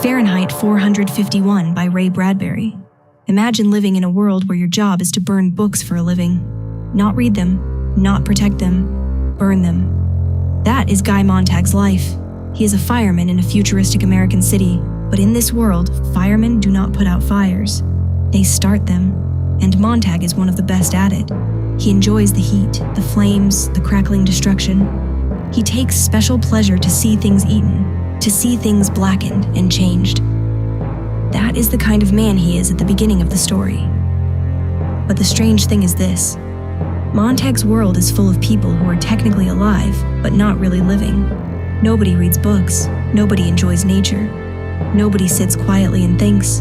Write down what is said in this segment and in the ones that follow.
Fahrenheit 451 by Ray Bradbury. Imagine living in a world where your job is to burn books for a living. Not read them, not protect them, burn them. That is Guy Montag's life. He is a fireman in a futuristic American city, but in this world, firemen do not put out fires. They start them, and Montag is one of the best at it. He enjoys the heat, the flames, the crackling destruction. He takes special pleasure to see things eaten, to see things blackened and changed. That is the kind of man he is at the beginning of the story. But the strange thing is this. Montag's world is full of people who are technically alive, but not really living. Nobody reads books. Nobody enjoys nature. Nobody sits quietly and thinks.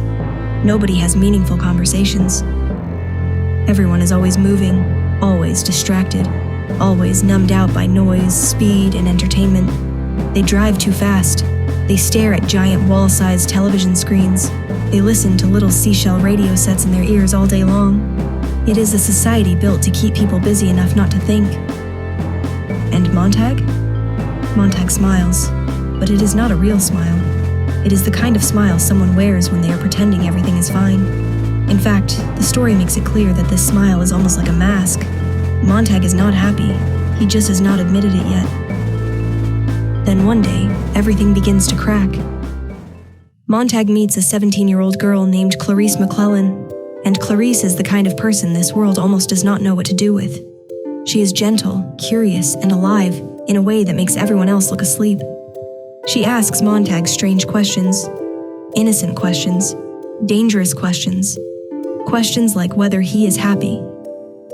Nobody has meaningful conversations. Everyone is always moving, always distracted, always numbed out by noise, speed, and entertainment. They drive too fast. They stare at giant wall-sized television screens. They listen to little Seashell radio sets in their ears all day long. It is a society built to keep people busy enough not to think. And Montag? Montag smiles, but it is not a real smile. It is the kind of smile someone wears when they are pretending everything is fine. In fact, the story makes it clear that this smile is almost like a mask. Montag is not happy. He just has not admitted it yet. Then one day, everything begins to crack. Montag meets a 17-year-old girl named Clarisse McClellan, and Clarisse is the kind of person this world almost does not know what to do with. She is gentle, curious, and alive in a way that makes everyone else look asleep. She asks Montag strange questions, innocent questions, dangerous questions, questions like whether he is happy.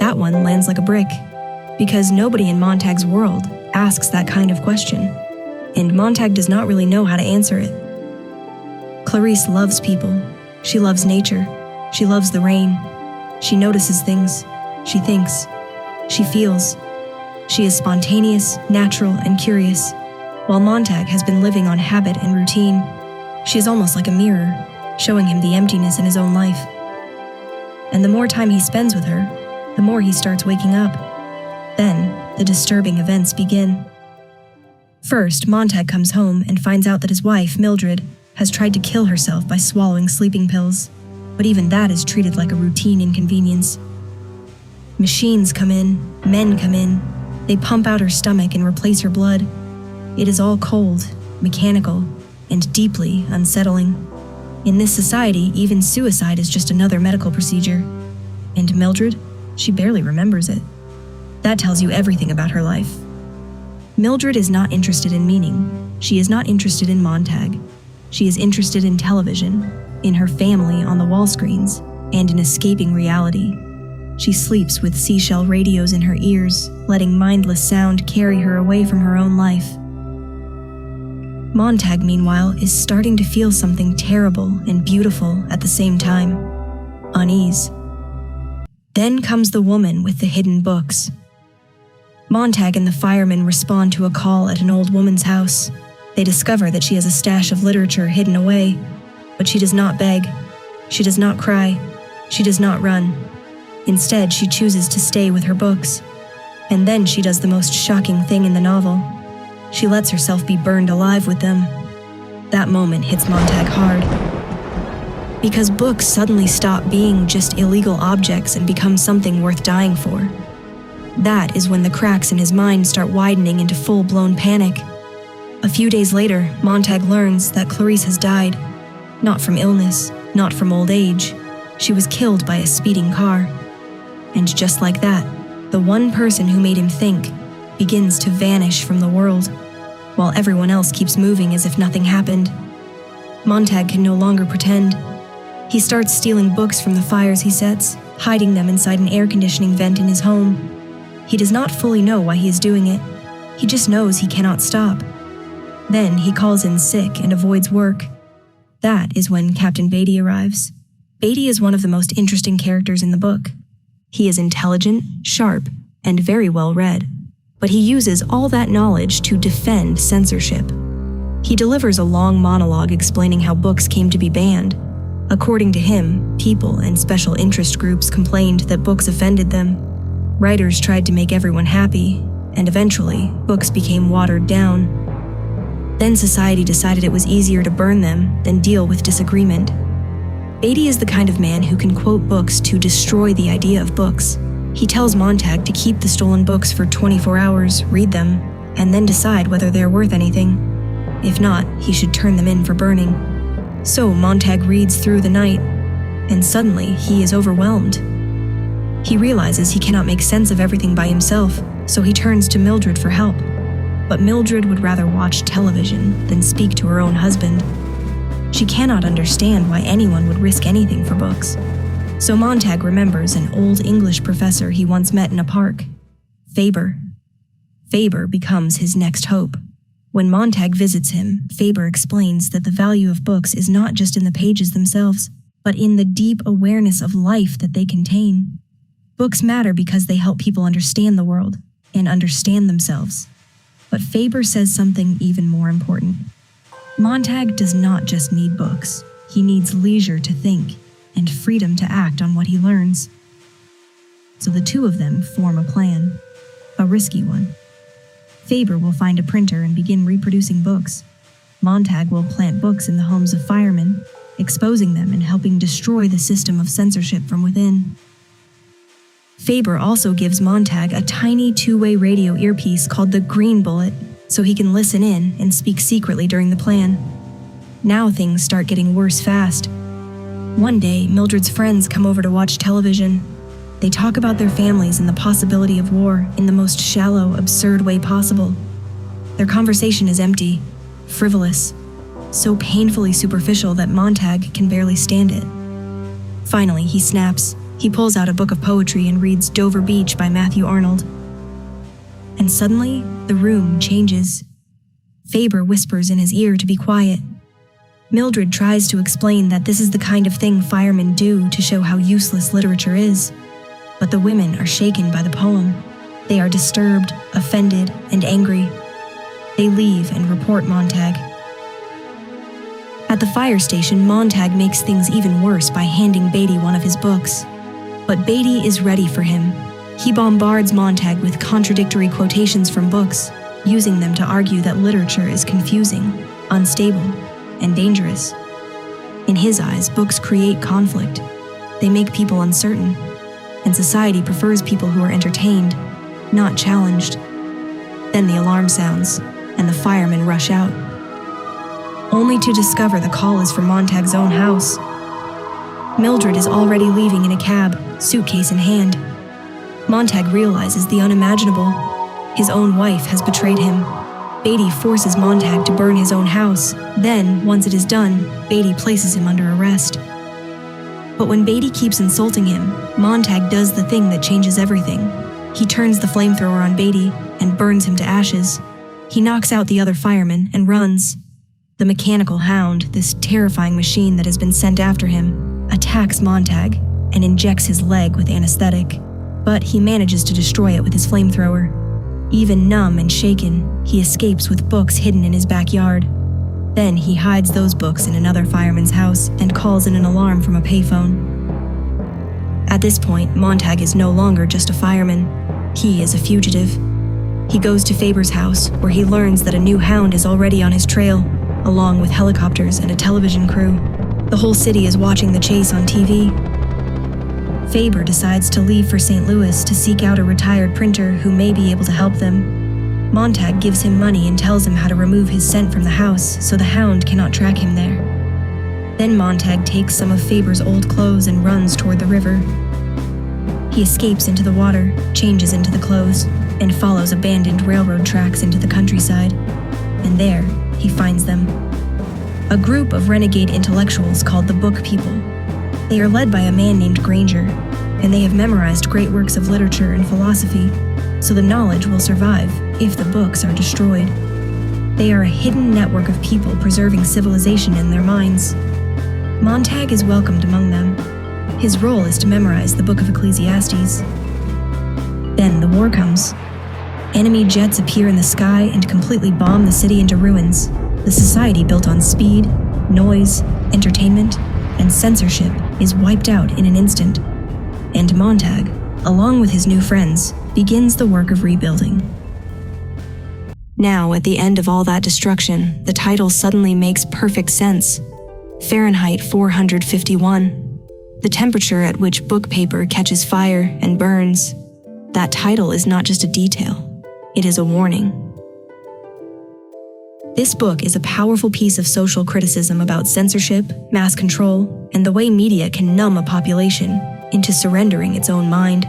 That one lands like a brick, because nobody in Montag's world asks that kind of question, and Montag does not really know how to answer it. Clarisse loves people. She loves nature. She loves the rain. She notices things. She thinks. She feels. She is spontaneous, natural, and curious, while Montag has been living on habit and routine. She is almost like a mirror, showing him the emptiness in his own life. And the more time he spends with her, the more he starts waking up. Then, the disturbing events begin. First, Montag comes home and finds out that his wife, Mildred, has tried to kill herself by swallowing sleeping pills, but even that is treated like a routine inconvenience. Machines come in, men come in, they pump out her stomach and replace her blood. It is all cold, mechanical, and deeply unsettling. In this society, even suicide is just another medical procedure. And Mildred, she barely remembers it. That tells you everything about her life. Mildred is not interested in meaning. She is not interested in Montag. She is interested in television, in her family on the wall screens, and in escaping reality. She sleeps with Seashell Radios in her ears, letting mindless sound carry her away from her own life. Montag, meanwhile, is starting to feel something terrible and beautiful at the same time: unease. Then comes the woman with the hidden books. Montag and the fireman respond to a call at an old woman's house. They discover that she has a stash of literature hidden away, but she does not beg. She does not cry. She does not run. Instead, she chooses to stay with her books. And then she does the most shocking thing in the novel. She lets herself be burned alive with them. That moment hits Montag hard. Because books suddenly stop being just illegal objects and become something worth dying for. That is when the cracks in his mind start widening into full-blown panic. A few days later, Montag learns that Clarisse has died. Not from illness, not from old age. She was killed by a speeding car. And just like that, the one person who made him think begins to vanish from the world, while everyone else keeps moving as if nothing happened. Montag can no longer pretend. He starts stealing books from the fires he sets, hiding them inside an air conditioning vent in his home. He does not fully know why he is doing it. He just knows he cannot stop. Then he calls in sick and avoids work. That is when Captain Beatty arrives. Beatty is one of the most interesting characters in the book. He is intelligent, sharp, and very well read, but he uses all that knowledge to defend censorship. He delivers a long monologue explaining how books came to be banned. According to him, people and special interest groups complained that books offended them. Writers tried to make everyone happy, and eventually, books became watered down. Then society decided it was easier to burn them than deal with disagreement. Beatty is the kind of man who can quote books to destroy the idea of books. He tells Montag to keep the stolen books for 24 hours, read them, and then decide whether they're worth anything. If not, he should turn them in for burning. So Montag reads through the night, and suddenly he is overwhelmed. He realizes he cannot make sense of everything by himself, so he turns to Mildred for help. But Mildred would rather watch television than speak to her own husband. She cannot understand why anyone would risk anything for books. So Montag remembers an old English professor he once met in a park, Faber. Faber becomes his next hope. When Montag visits him, Faber explains that the value of books is not just in the pages themselves, but in the deep awareness of life that they contain. Books matter because they help people understand the world and understand themselves. But Faber says something even more important. Montag does not just need books. He needs leisure to think and freedom to act on what he learns. So the two of them form a plan, a risky one. Faber will find a printer and begin reproducing books. Montag will plant books in the homes of firemen, exposing them and helping destroy the system of censorship from within. Faber also gives Montag a tiny two-way radio earpiece called the Green Bullet, so he can listen in and speak secretly during the plan. Now things start getting worse fast. One day, Mildred's friends come over to watch television. They talk about their families and the possibility of war in the most shallow, absurd way possible. Their conversation is empty, frivolous, so painfully superficial that Montag can barely stand it. Finally, he snaps. He pulls out a book of poetry and reads Dover Beach by Matthew Arnold. And suddenly, the room changes. Faber whispers in his ear to be quiet. Mildred tries to explain that this is the kind of thing firemen do to show how useless literature is. But the women are shaken by the poem. They are disturbed, offended, and angry. They leave and report Montag. At the fire station, Montag makes things even worse by handing Beatty one of his books. But Beatty is ready for him. He bombards Montag with contradictory quotations from books, using them to argue that literature is confusing, unstable, and dangerous. In his eyes, books create conflict. They make people uncertain, and society prefers people who are entertained, not challenged. Then the alarm sounds, and the firemen rush out, only to discover the call is from Montag's own house. Mildred is already leaving in a cab, suitcase in hand. Montag realizes the unimaginable. His own wife has betrayed him. Beatty forces Montag to burn his own house. Then, once it is done, Beatty places him under arrest. But when Beatty keeps insulting him, Montag does the thing that changes everything. He turns the flamethrower on Beatty and burns him to ashes. He knocks out the other fireman and runs. The mechanical hound, this terrifying machine that has been sent after him, attacks Montag and injects his leg with anesthetic, but he manages to destroy it with his flamethrower. Even numb and shaken, he escapes with books hidden in his backyard. Then he hides those books in another fireman's house and calls in an alarm from a payphone. At this point, Montag is no longer just a fireman. He is a fugitive. He goes to Faber's house, where he learns that a new hound is already on his trail, along with helicopters and a television crew. The whole city is watching the chase on TV. Faber decides to leave for St. Louis to seek out a retired printer who may be able to help them. Montag gives him money and tells him how to remove his scent from the house so the hound cannot track him there. Then Montag takes some of Faber's old clothes and runs toward the river. He escapes into the water, changes into the clothes, and follows abandoned railroad tracks into the countryside. And there, he finds them. A group of renegade intellectuals called the Book People. They are led by a man named Granger, and they have memorized great works of literature and philosophy, so the knowledge will survive if the books are destroyed. They are a hidden network of people preserving civilization in their minds. Montag is welcomed among them. His role is to memorize the Book of Ecclesiastes. Then the war comes. Enemy jets appear in the sky and completely bomb the city into ruins. The society built on speed, noise, entertainment, and censorship is wiped out in an instant. And Montag, along with his new friends, begins the work of rebuilding. Now, at the end of all that destruction, the title suddenly makes perfect sense. Fahrenheit 451. The temperature at which book paper catches fire and burns. That title is not just a detail, it is a warning. This book is a powerful piece of social criticism about censorship, mass control, and the way media can numb a population into surrendering its own mind.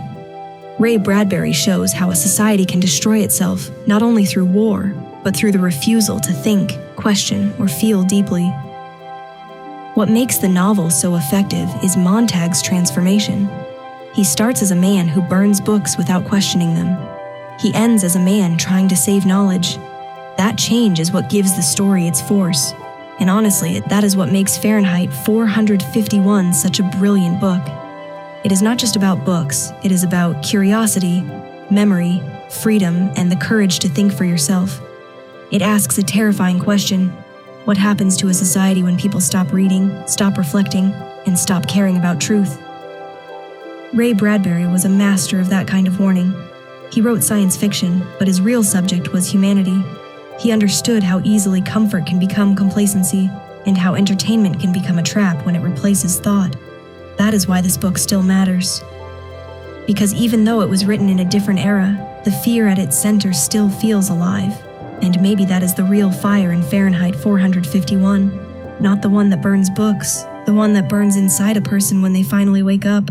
Ray Bradbury shows how a society can destroy itself not only through war, but through the refusal to think, question, or feel deeply. What makes the novel so effective is Montag's transformation. He starts as a man who burns books without questioning them. He ends as a man trying to save knowledge. That change is what gives the story its force. And honestly, that is what makes Fahrenheit 451 such a brilliant book. It is not just about books, it is about curiosity, memory, freedom, and the courage to think for yourself. It asks a terrifying question: what happens to a society when people stop reading, stop reflecting, and stop caring about truth? Ray Bradbury was a master of that kind of warning. He wrote science fiction, but his real subject was humanity. He understood how easily comfort can become complacency, and how entertainment can become a trap when it replaces thought. That is why this book still matters. Because even though it was written in a different era, the fear at its center still feels alive. And maybe that is the real fire in Fahrenheit 451. Not the one that burns books, the one that burns inside a person when they finally wake up.